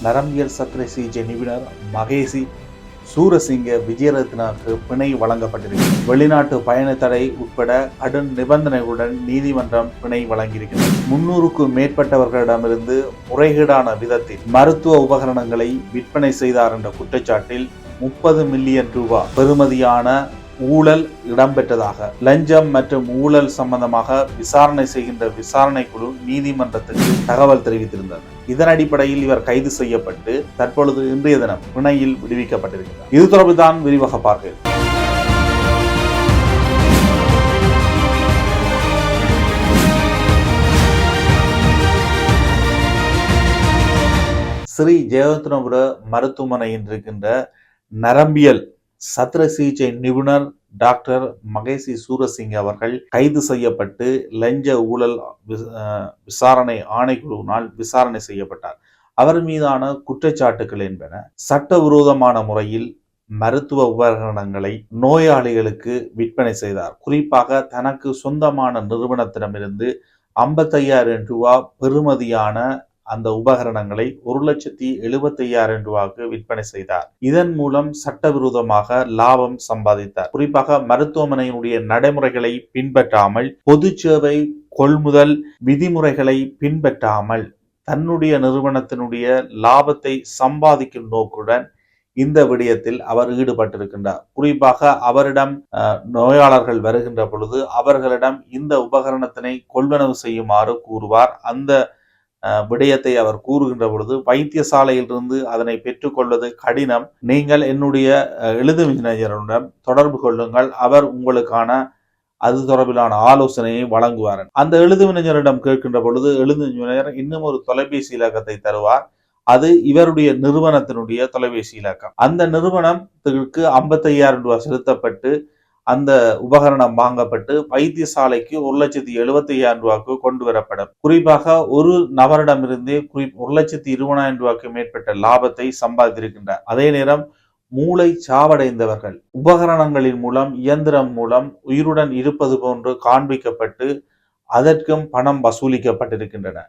நரம்பியல் சத்திர சிகிச்சை நிபுணர் மகேசி சூரசிங்க விஜயரத்னாவுக்கு பிணை வழங்கப்பட்டிருக்கிறது. வெளிநாட்டு பயண தடை உட்பட கடும் நிபந்தனைகளுடன் நீதிமன்றம் பிணை வழங்கியிருக்கிறது. 300க்கும் மேற்பட்டவர்களிடமிருந்து முறைகேடான விதத்தில் மருத்துவ உபகரணங்களை விற்பனை செய்தார் என்ற குற்றச்சாட்டில் 30 மில்லியன் ரூபாய் பெறுமதியான ஊழல் இடம்பெற்றதாக லஞ்சம் மற்றும் ஊழல் சம்பந்தமாக விசாரணை செய்கின்ற விசாரணை குழு நீதிமன்றத்துக்கு தகவல் தெரிவித்திருந்தது. இதன் அடிப்படையில் இவர் கைது செய்யப்பட்டு தற்பொழுது இன்றைய தினம் பிணையில் விடுவிக்கப்பட்டிருக்கிறார். இது தொடர்பில் தான் விரிவாக பார்க்கிறேன். ஸ்ரீ ஜெயவர்தனபுர மருத்துவமனையில் இருக்கின்ற நரம்பியல் சத்திர சிகிச்சை நிபுணர் டாக்டர் மகேசி சூரசிங்க அவர்கள் கைது செய்யப்பட்டு லஞ்ச ஊழல் விசாரணை ஆணைக்குழுவினால் விசாரணை செய்யப்பட்டார். அவர் மீதான குற்றச்சாட்டுகள் என்பன சட்டவிரோதமான முறையில் மருத்துவ உபகரணங்களை நோயாளிகளுக்கு விற்பனை செய்தார். குறிப்பாக தனக்கு சொந்தமான நிறுவனத்திடமிருந்து 55,000 ரூபாய் பெறுமதியான அந்த உபகரணங்களை 1,75,000 ரூபாய்க்கு விற்பனை செய்தார். இதன் மூலம் சட்டவிரோதமாக லாபம் சம்பாதித்தார். குறிப்பாக மருத்துவமனையினுடைய நடைமுறைகளை பின்பற்றாமல், பொது சேவை கொள்முதல் விதிமுறைகளை பின்பற்றாமல் தன்னுடைய நிறுவனத்தினுடைய லாபத்தை சம்பாதிக்கும் நோக்குடன் இந்த விடயத்தில் அவர் ஈடுபட்டிருக்கின்றார். குறிப்பாக அவரிடம் நோயாளர்கள் வருகின்ற பொழுது அவர்களிடம் இந்த உபகரணத்தினை கொள்வனவு செய்யுமாறு கூறுவார். அந்த விடயத்தை அவர் கூறுகின்ற பொழுது வைத்தியசாலையிலிருந்து அதனை பெற்றுக்கொள்வது கடினம், நீங்கள் என்னுடைய எழுதுவிஞரிடம் தொடர்பு கொள்ளுங்கள், அவர் உங்களுக்கான அது தொடர்பிலான ஆலோசனையை வழங்குவார். அந்த எழுதுவிஞரிடம் கேட்கின்ற பொழுது எழுதுவிஞர் இன்னும் ஒரு தொலைபேசி இலக்கத்தை தருவார். அது இவருடைய நிறுவனத்தினுடைய தொலைபேசி இலக்கம். அந்த நிறுவனத்திற்கு 55,000 ரூபாய் செலுத்தப்பட்டு அந்த உபகரணம் வாங்கப்பட்டு வைத்தியசாலைக்கு 1,75,000 ரூபாய்க்கு கொண்டு வரப்படும். குறிப்பாக ஒரு நபரிடமிருந்தே 1,20,000 ரூபாய்க்கு மேற்பட்ட லாபத்தை சம்பாதித்திருக்கின்றார். அதே நேரம் மூளை சாவடைந்தவர்கள் உபகரணங்களின் மூலம் இயந்திரம் மூலம் உயிருடன் இருப்பது போன்று காண்பிக்கப்பட்டு அதற்கும் பணம் வசூலிக்கப்பட்டிருக்கின்றன.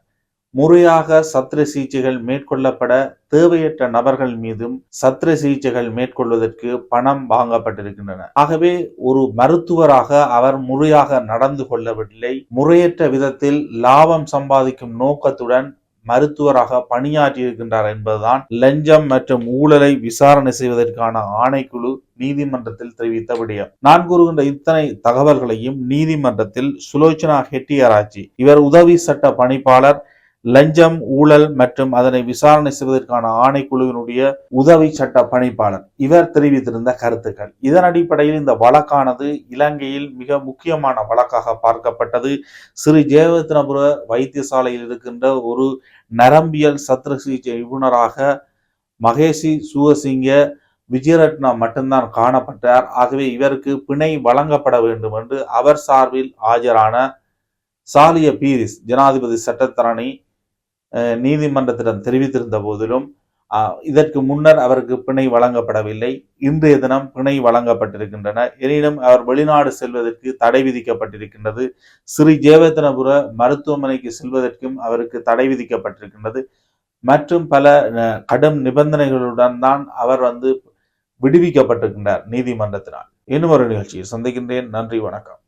முறையாக சத்திர சிகிச்சைகள் மேற்கொள்ளப்பட தேவையற்ற நபர்கள் மீதும் சத்திர சிகிச்சைகள் மேற்கொள்வதற்கு பணம் வாங்கப்பட்டிருக்கின்றன. ஆகவே ஒரு மருத்துவராக அவர் முறையாக நடந்து கொள்ளவில்லை. முறையற்ற விதத்தில் லாபம் சம்பாதிக்கும் நோக்கத்துடன் மருத்துவராக பணியாற்றி இருக்கின்றார் என்பதுதான் லஞ்சம் மற்றும் ஊழலை விசாரணை செய்வதற்கான ஆணைக்குழு நீதிமன்றத்தில் தெரிவித்த விடயம். நான் கூறுகின்ற இத்தனை தகவல்களையும் நீதிமன்றத்தில் சுலோச்சனா ஹெட்டியாராச்சி, இவர் உதவி சட்ட பணிப்பாளர், லஞ்சம் ஊழல் மற்றும் அதனை விசாரணை செய்வதற்கான ஆணைக்குழுவினுடைய உதவி சட்ட பணிப்பாளர், இவர் தெரிவித்திருந்த கருத்துக்கள். இதன் அடிப்படையில் இந்த வழக்கானது இலங்கையில் மிக முக்கியமான வழக்காக பார்க்கப்பட்டது. ஸ்ரீ ஜெயவர்தனபுர வைத்தியசாலையில் இருக்கின்ற ஒரு நரம்பியல் சத்திர சிகிச்சை நிபுணராக மகேசி சூரசிங்க விஜயரத்னா மட்டும்தான் காணப்பட்டார். ஆகவே இவருக்கு பிணை வழங்கப்பட வேண்டும் என்று அவர் சார்பில் ஆஜரான சாலிய பீரிஸ் ஜனாதிபதி சட்டத்தரணி நீதிமன்றத்திடம் தெரிவித்திருந்த போதிலும் இதற்கு முன்னர் அவருக்கு பிணை வழங்கப்படவில்லை. இன்றைய தினம் பிணை வழங்கப்பட்டிருக்கின்றன. எனினும் அவர் வெளிநாடு செல்வதற்கு தடை விதிக்கப்பட்டிருக்கின்றது. ஸ்ரீ ஜெயவர்தனபுர மருத்துவமனைக்கு செல்வதற்கும் அவருக்கு தடை விதிக்கப்பட்டிருக்கின்றது. மற்றும் பல கடும் நிபந்தனைகளுடன் தான் அவர் விடுவிக்கப்பட்டிருக்கின்றார் நீதிமன்றத்தினால். இன்னும் ஒரு நிகழ்ச்சியை சந்திக்கின்றேன். நன்றி, வணக்கம்.